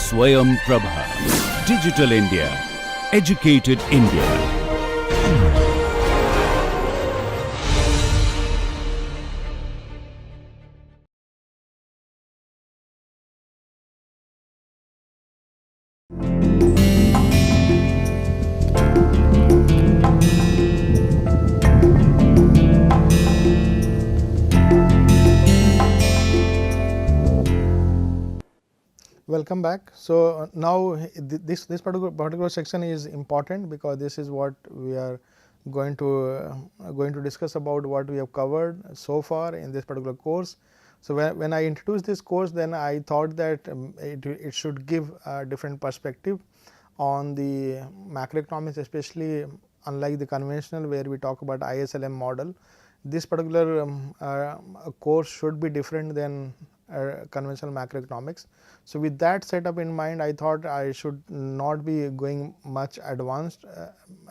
SwayamPrabha. Digital India. Educated India. Welcome back. So now this particular section is important because this is what we are going to discuss about what we have covered so far in this particular course. So when I introduced this course, then I thought that it should give a different perspective on the macroeconomics, especially unlike the conventional where we talk about ISLM model. This particular course should be different than conventional macroeconomics. So with that setup in mind, I thought I should not be going much advanced.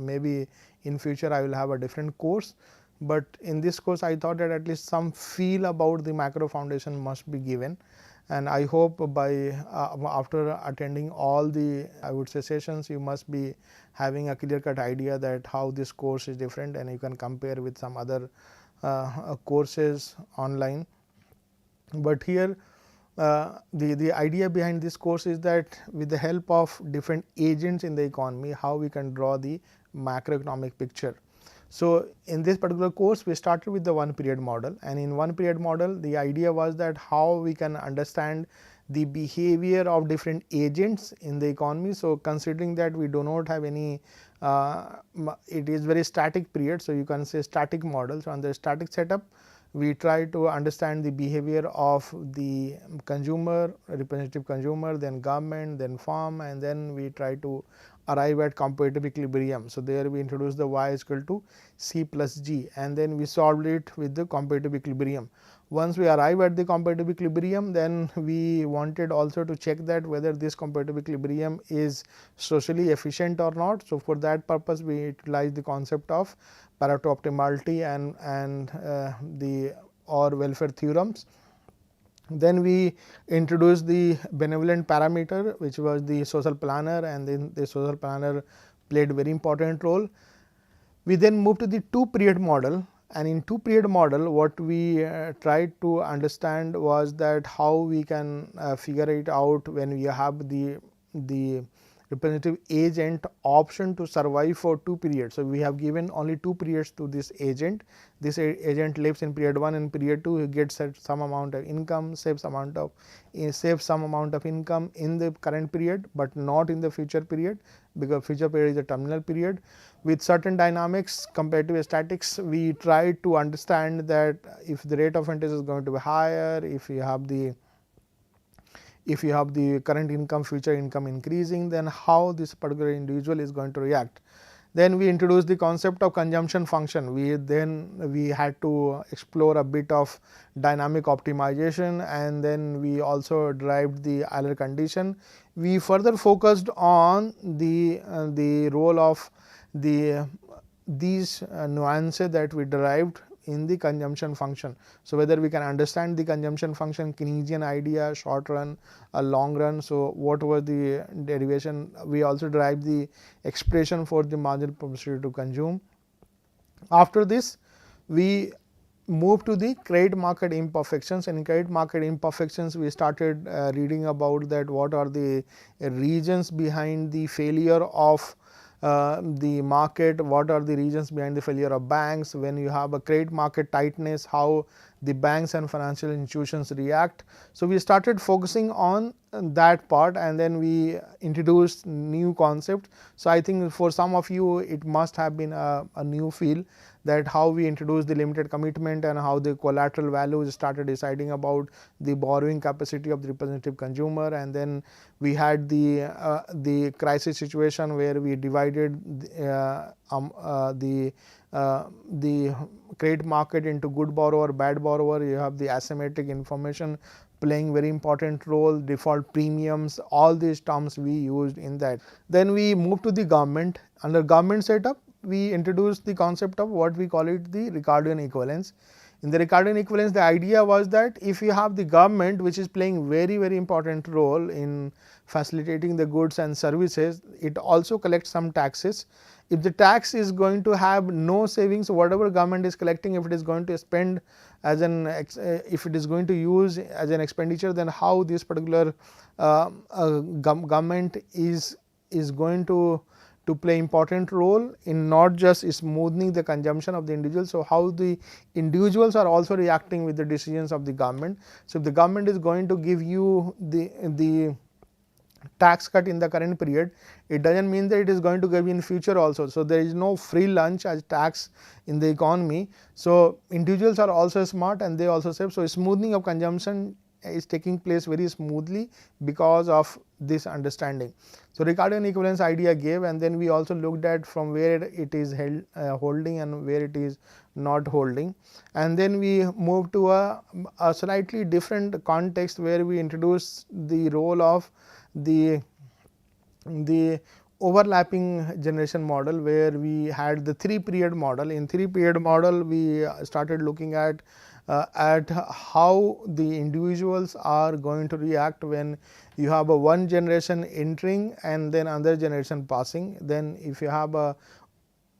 Maybe in future I will have a different course, but in this course I thought that at least some feel about the macro foundation must be given. And I hope by after attending all the, I would say, sessions, you must be having a clear-cut idea that how this course is different, and you can compare with some other courses online. But here the idea behind this course is that with the help of different agents in the economy, how we can draw the macroeconomic picture. So in this particular course, we started with the one period model, and in one period model the idea was that how we can understand the behavior of different agents in the economy. So considering that we do not have any it is very static period, so you can say static model. So on the static setup, we try to understand the behavior of the consumer, representative consumer, then government, then farm, and then we try to arrive at competitive equilibrium. So there we introduce the y is equal to c plus g, and then we solved it with the competitive equilibrium. Once we arrive at the competitive equilibrium, then we wanted also to check that whether this competitive equilibrium is socially efficient or not. So for that purpose, we utilize the concept of Pareto optimality and the or welfare theorems. Then we introduced the benevolent parameter, which was the social planner, and then the social planner played very important role. We then moved to the two period model, and in two period model what we tried to understand was that how we can figure it out when we have the representative agent option to survive for 2 periods. So we have given only 2 periods to this agent. This agent lives in period 1 and period 2. He gets some amount of income, saves some amount of income in the current period, but not in the future period, because future period is a terminal period. With certain dynamics compared to statics, we try to understand that if the rate of interest is going to be higher, if you have the current income, future income increasing, then how this particular individual is going to react. Then we introduced the concept of consumption function. We had to explore a bit of dynamic optimization, and then we also derived the Euler condition. We further focused on the role of these nuances that we derived in the consumption function. So whether we can understand the consumption function, Keynesian idea, short run, long run. So what was the derivation? We also derived the expression for the marginal propensity to consume. After this, we moved to the credit market imperfections, and in credit market imperfections we started reading about that what are the reasons behind the failure of the market, what are the reasons behind the failure of banks. When you have a credit market tightness, how the banks and financial institutions react. So we started focusing on that part, and then we introduced new concept. So I think for some of you it must have been a new field, that how we introduced the limited commitment and how the collateral values started deciding about the borrowing capacity of the representative consumer. And then we had the crisis situation where we divided the credit market into good borrower, bad borrower. You have the asymmetric information playing very important role, default premiums, all these terms we used in that. Then we moved to the government. Under government setup, we introduced the concept of what we call it the Ricardian equivalence. In the Ricardian equivalence, the idea was that if you have the government which is playing very important role in facilitating the goods and services, it also collects some taxes. If the tax is going to have no savings, whatever government is collecting, if it is going to spend as an if it is going to use as an expenditure, then how this particular government is going to play important role in not just smoothing the consumption of the individuals. So, how the individuals are also reacting with the decisions of the government. So, if the government is going to give you the tax cut in the current period, it does not mean that it is going to give in future also. So, there is no free lunch as tax in the economy. So, individuals are also smart and they also save. So, smoothing of consumption is taking place very smoothly because of this understanding. So, Ricardian equivalence idea gave, and then we also looked at from where it is held, holding and where it is not holding, and then we moved to a slightly different context where we introduced the role of the overlapping generation model, where we had the 3-period model. In 3-period model, we started looking at how the individuals are going to react when you have a one generation entering and then another generation passing. Then if you have a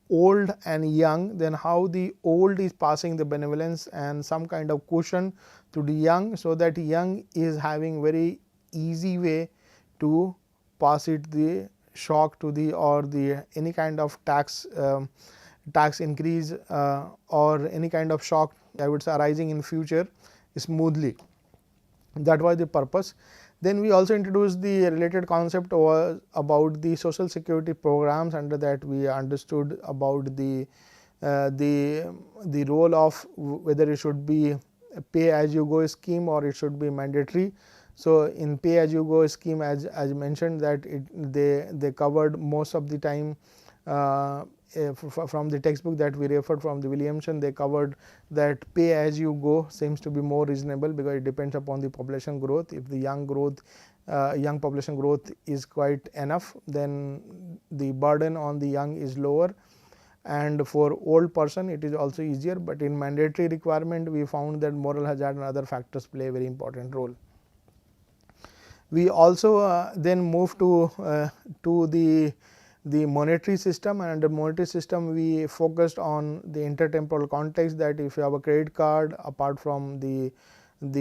old and young, then how the old is passing the benevolence and some kind of cushion to the young, so that young is having very easy way to pass it the shock to the or the any kind of tax increase or any kind of shock, I would say, arising in future smoothly. That was the purpose. Then we also introduced the related concept was about the social security programs. Under that, we understood about the role of whether it should be a pay as you go scheme or it should be mandatory. So, in pay as you go scheme, as mentioned, that they covered most of the time from the textbook that we referred from the Williamson, they covered that pay as you go seems to be more reasonable because it depends upon the population growth. If the young population growth is quite enough, then the burden on the young is lower, and for old person it is also easier. But in mandatory requirement, we found that moral hazard and other factors play a very important role. We also then moved to the monetary system, and under monetary system we focused on the intertemporal context, that if you have a credit card, apart from the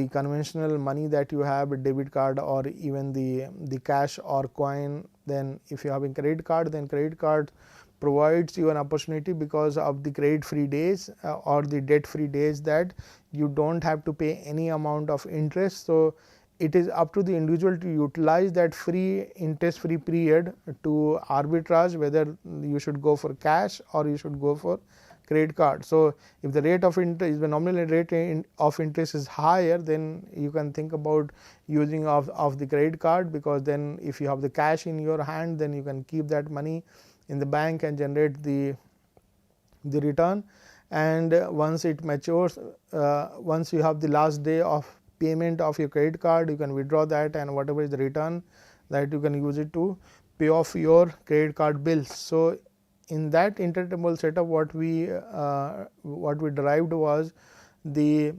conventional money that you have, a debit card or even the cash or coin, then if you have a credit card, then credit card provides you an opportunity because of the credit free days or the debt free days, that you do not have to pay any amount of interest. So, it is up to the individual to utilize that free interest free period to arbitrage whether you should go for cash or you should go for credit card. So, if the rate of interest, if the nominal rate of interest is higher, then you can think about using of the credit card, because then if you have the cash in your hand, then you can keep that money in the bank and generate the return. And once it matures, once you have the last day of payment of your credit card, you can withdraw that, and whatever is the return, that you can use it to pay off your credit card bills. So, in that intertemporal setup, what we derived was the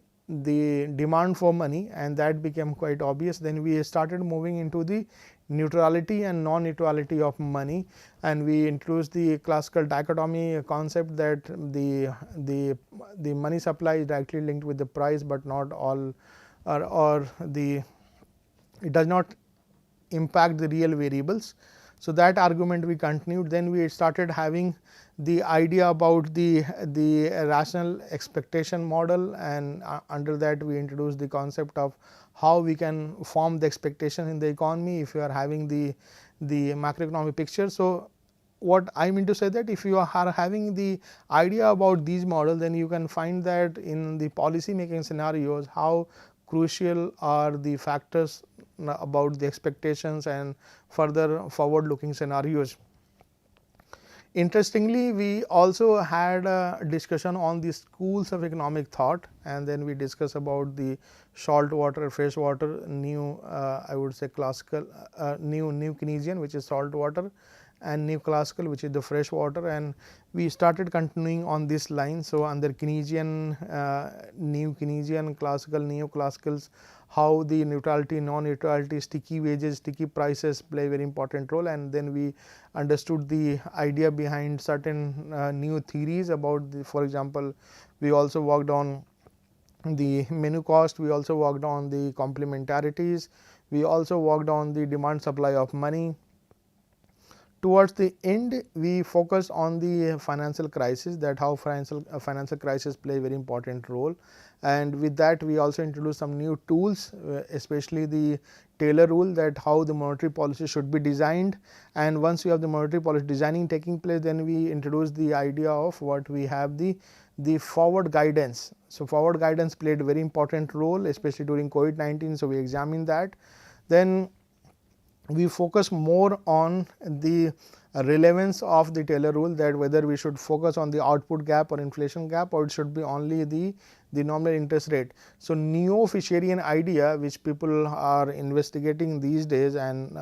demand for money, and that became quite obvious. Then we started moving into the neutrality and non-neutrality of money, and we introduced the classical dichotomy concept that the money supply is directly linked with the price, but not all, or it does not impact the real variables. So, that argument we continued. Then we started having the idea about the rational expectation model, and under that we introduced the concept of how we can form the expectation in the economy if you are having the macroeconomic picture. So, what I mean to say that if you are having the idea about these models, then you can find that in the policy making scenarios, how crucial are the factors about the expectations and further forward looking scenarios. Interestingly, we also had a discussion on the schools of economic thought, and then we discussed about the salt water, fresh water, new I would say classical new Keynesian, which is salt water, and neoclassical, which is the fresh water, and we started continuing on this line. So, under Keynesian, new Keynesian, classical, neoclassicals, how the neutrality, non-neutrality, sticky wages, sticky prices play a very important role, and then we understood the idea behind certain new theories about the, for example, we also worked on the menu cost, we also worked on the complementarities, we also worked on the demand supply of money. Towards the end, we focus on the financial crisis, that how financial crisis play a very important role, and with that we also introduce some new tools, especially the Taylor rule, that how the monetary policy should be designed, and once we have the monetary policy designing taking place, then we introduce the idea of what we have the forward guidance. So, forward guidance played a very important role, especially during COVID-19. So, we examine that. Then we focus more on the relevance of the Taylor rule, that whether we should focus on the output gap or inflation gap, or it should be only the nominal interest rate. So, neo-Fisherian idea which people are investigating these days and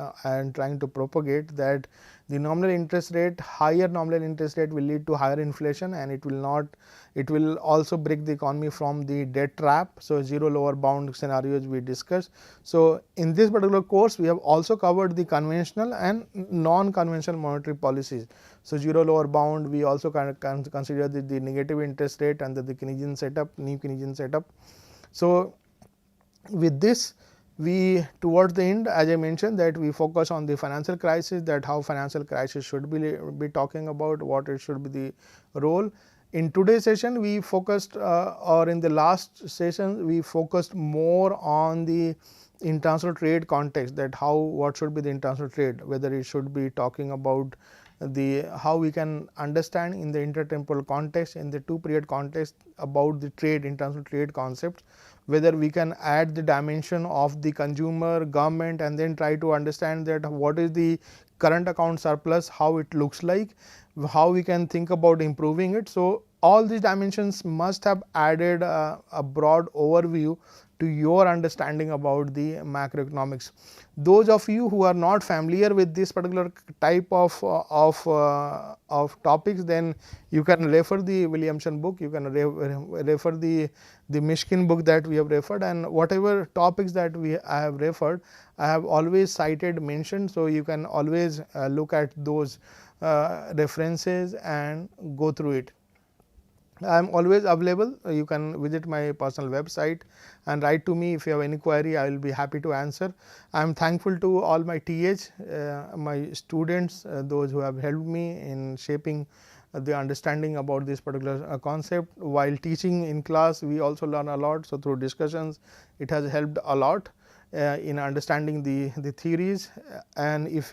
trying to propagate, that the nominal interest rate, higher nominal interest rate will lead to higher inflation, and it will not, it will also break the economy from the debt trap. So, zero lower bound scenarios we discussed. So, in this particular course we have also covered the conventional and non-conventional monetary policies. So, zero lower bound, we also consider the negative interest rate under the Keynesian setup, new Keynesian setup. So, with this, we towards the end, as I mentioned, that we focus on the financial crisis, that how financial crisis should be talking about, what it should be the role. In today's session, we focused or in the last session, we focused more on the international trade context, that how, what should be the international trade, whether it should be talking about the how we can understand in the intertemporal context, in the 2-period context about the trade, international trade concepts, whether we can add the dimension of the consumer, government, and then try to understand that what is the current account surplus, how it looks like, how we can think about improving it. So, all these dimensions must have added a broad overview to your understanding about the macroeconomics. Those of you who are not familiar with this particular type of topics, then you can refer the Williamson book, you can refer the Mishkin book that we have referred, and whatever topics that I have referred, I have always cited, mentioned. So, you can always look at those references and go through it. I am always available. You can visit my personal website and write to me if you have any query. I will be happy to answer. I am thankful to all my TH, my students, those who have helped me in shaping the understanding about this particular concept. While teaching in class, we also learn a lot. So, through discussions, it has helped a lot in understanding the theories, and if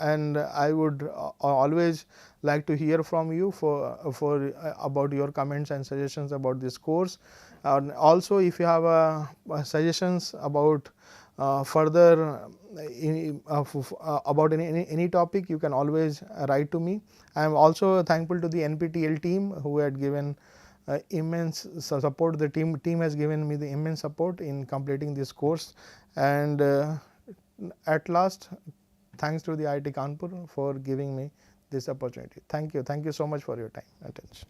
and I would always like to hear from you for about your comments and suggestions about this course. And also, if you have suggestions about further about any topic, you can always write to me. I am also thankful to the NPTEL team who had given immense support. The team has given me the immense support in completing this course, and at last, thanks to the IIT Kanpur for giving me this opportunity. Thank you so much for your time, attention.